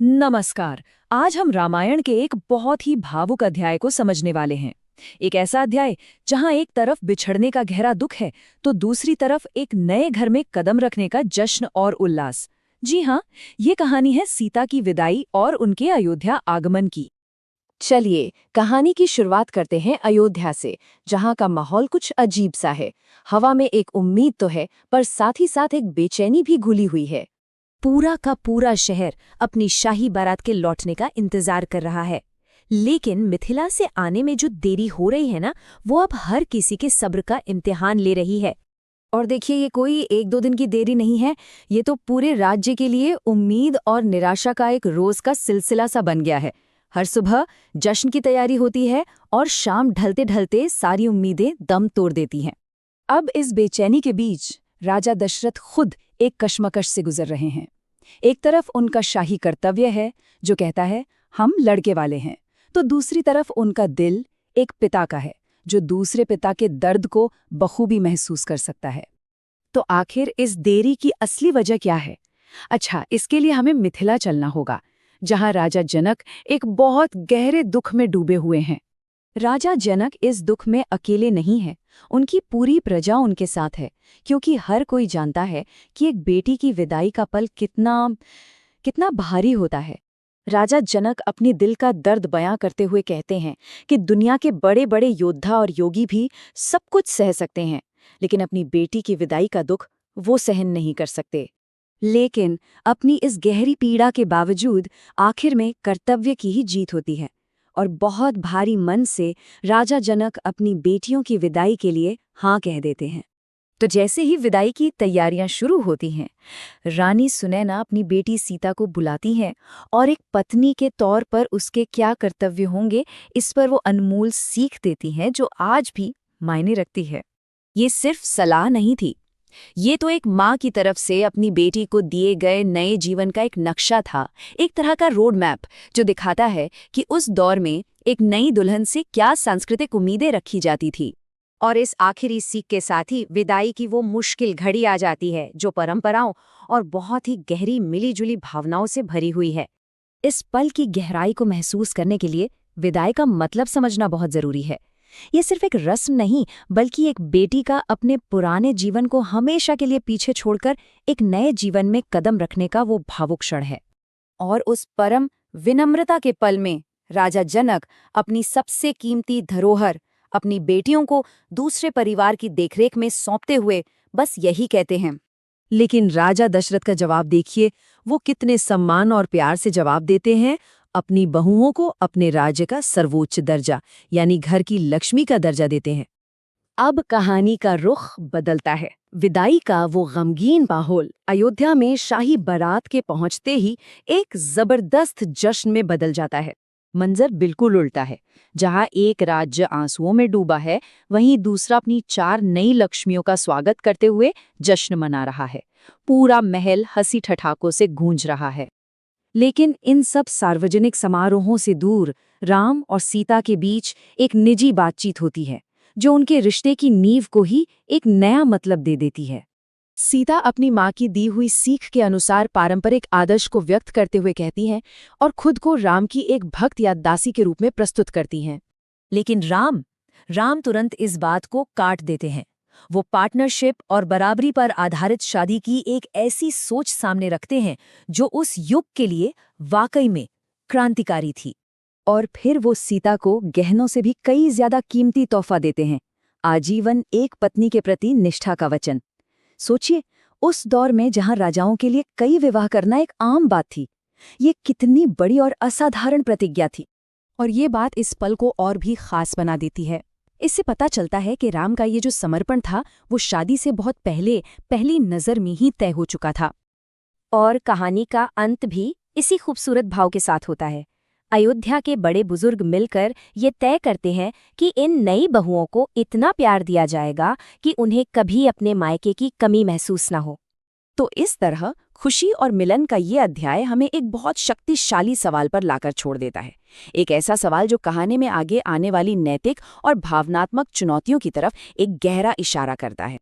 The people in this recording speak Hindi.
नमस्कार। आज हम रामायण के एक बहुत ही भावुक अध्याय को समझने वाले हैं। एक ऐसा अध्याय जहां एक तरफ बिछड़ने का गहरा दुख है तो दूसरी तरफ एक नए घर में कदम रखने का जश्न और उल्लास। जी हाँ, ये कहानी है सीता की विदाई और उनके अयोध्या आगमन की। चलिए कहानी की शुरुआत करते हैं अयोध्या से, जहाँ का माहौल कुछ अजीब सा है। हवा में एक उम्मीद तो है, पर साथ ही साथ एक बेचैनी भी घुली हुई है। पूरा का पूरा शहर अपनी शाही बारात के लौटने का इंतजार कर रहा है। लेकिन मिथिला से आने में जो देरी हो रही है ना, वो अब हर किसी के सब्र का इम्तिहान ले रही है। और देखिए, ये कोई एक दो दिन की देरी नहीं है, ये तो पूरे राज्य के लिए उम्मीद और निराशा का एक रोज का सिलसिला सा बन गया है। हर सुबह जश्न की तैयारी होती है और शाम ढलते ढलते सारी उम्मीदें दम तोड़ देती हैं। अब इस बेचैनी के बीच राजा दशरथ खुद एक कश्मकश से गुजर रहे हैं। एक तरफ उनका शाही कर्तव्य है जो कहता है हम लड़के वाले हैं, तो दूसरी तरफ उनका दिल एक पिता का है जो दूसरे पिता के दर्द को बखूबी महसूस कर सकता है। तो आखिर इस देरी की असली वजह क्या है? अच्छा, इसके लिए हमें मिथिला चलना होगा, जहां राजा जनक एक बहुत गहरे दुख में डूबे हुए हैं। राजा जनक इस दुख में अकेले नहीं है, उनकी पूरी प्रजा उनके साथ है, क्योंकि हर कोई जानता है कि एक बेटी की विदाई का पल कितना भारी होता है। राजा जनक अपनी दिल का दर्द बयां करते हुए कहते हैं कि दुनिया के बड़े बड़े योद्धा और योगी भी सब कुछ सह सकते हैं, लेकिन अपनी बेटी की विदाई का दुख वो सहन नहीं कर सकते। लेकिन अपनी इस गहरी पीड़ा के बावजूद आखिर में कर्तव्य की ही जीत होती है और बहुत भारी मन से राजा जनक अपनी बेटियों की विदाई के लिए हाँ कह देते हैं। तो जैसे ही विदाई की तैयारियां शुरू होती हैं, रानी सुनैना अपनी बेटी सीता को बुलाती हैं और एक पत्नी के तौर पर उसके क्या कर्तव्य होंगे, इस पर वो अनमोल सीख देती हैं जो आज भी मायने रखती है। ये सिर्फ सलाह नहीं थी, ये तो एक माँ की तरफ से अपनी बेटी को दिए गए नए जीवन का एक नक्शा था, एक तरह का रोड मैप जो दिखाता है कि उस दौर में एक नई दुल्हन से क्या सांस्कृतिक उम्मीदें रखी जाती थी। और इस आखिरी सीख के साथ ही विदाई की वो मुश्किल घड़ी आ जाती है जो परंपराओं और बहुत ही गहरी मिलीजुली भावनाओं से भरी हुई है। इस पल की गहराई को महसूस करने के लिए विदाई का मतलब समझना बहुत जरूरी है। ये सिर्फ एक रस्म नहीं, बल्कि एक बेटी का अपने पुराने जीवन को हमेशा के लिए पीछे छोड़कर एक नए जीवन में कदम रखने का वो भावुक क्षण है। और उस परम विनम्रता के पल में राजा जनक अपनी सबसे कीमती धरोहर, अपनी बेटियों को दूसरे परिवार की देखरेख में सौंपते हुए बस यही कहते हैं। लेकिन राजा दशरथ का जवाब देखिए, वो कितने सम्मान और प्यार से जवाब देते हैं। अपनी बहुओं को अपने राज्य का सर्वोच्च दर्जा यानी घर की लक्ष्मी का दर्जा देते हैं। अब कहानी का रुख बदलता है। विदाई का वो गमगीन माहौल अयोध्या में शाही बारात के पहुंचते ही एक जबरदस्त जश्न में बदल जाता है। मंजर बिल्कुल उल्टा है। जहां एक राज्य आंसुओं में डूबा है, वहीं दूसरा अपनी 4 नई लक्ष्मियों का स्वागत करते हुए जश्न मना रहा है। पूरा महल हंसी ठठाकों से गूंज रहा है। लेकिन इन सब सार्वजनिक समारोहों से दूर राम और सीता के बीच एक निजी बातचीत होती है जो उनके रिश्ते की नींव को ही एक नया मतलब दे देती है। सीता अपनी माँ की दी हुई सीख के अनुसार पारंपरिक आदर्श को व्यक्त करते हुए कहती हैं और खुद को राम की एक भक्त या दासी के रूप में प्रस्तुत करती हैं। लेकिन राम तुरंत इस बात को काट देते हैं। वो पार्टनरशिप और बराबरी पर आधारित शादी की एक ऐसी सोच सामने रखते हैं जो उस युग के लिए वाकई में क्रांतिकारी थी। और फिर वो सीता को गहनों से भी कई ज्यादा कीमती तोहफा देते हैं, आजीवन एक पत्नी के प्रति निष्ठा का वचन। सोचिए, उस दौर में जहां राजाओं के लिए कई विवाह करना एक आम बात थी, ये कितनी बड़ी और असाधारण प्रतिज्ञा थी। और ये बात इस पल को और भी खास बना देती है। इससे पता चलता है कि राम का ये जो समर्पण था वो शादी से बहुत पहली नज़र में ही तय हो चुका था। और कहानी का अंत भी इसी खूबसूरत भाव के साथ होता है। अयोध्या के बड़े बुजुर्ग मिलकर ये तय करते हैं कि इन नई बहुओं को इतना प्यार दिया जाएगा कि उन्हें कभी अपने मायके की कमी महसूस न हो। तो इस तरह खुशी और मिलन का ये अध्याय हमें एक बहुत शक्तिशाली सवाल पर लाकर छोड़ देता है। एक ऐसा सवाल जो कहानी में आगे आने वाली नैतिक और भावनात्मक चुनौतियों की तरफ एक गहरा इशारा करता है।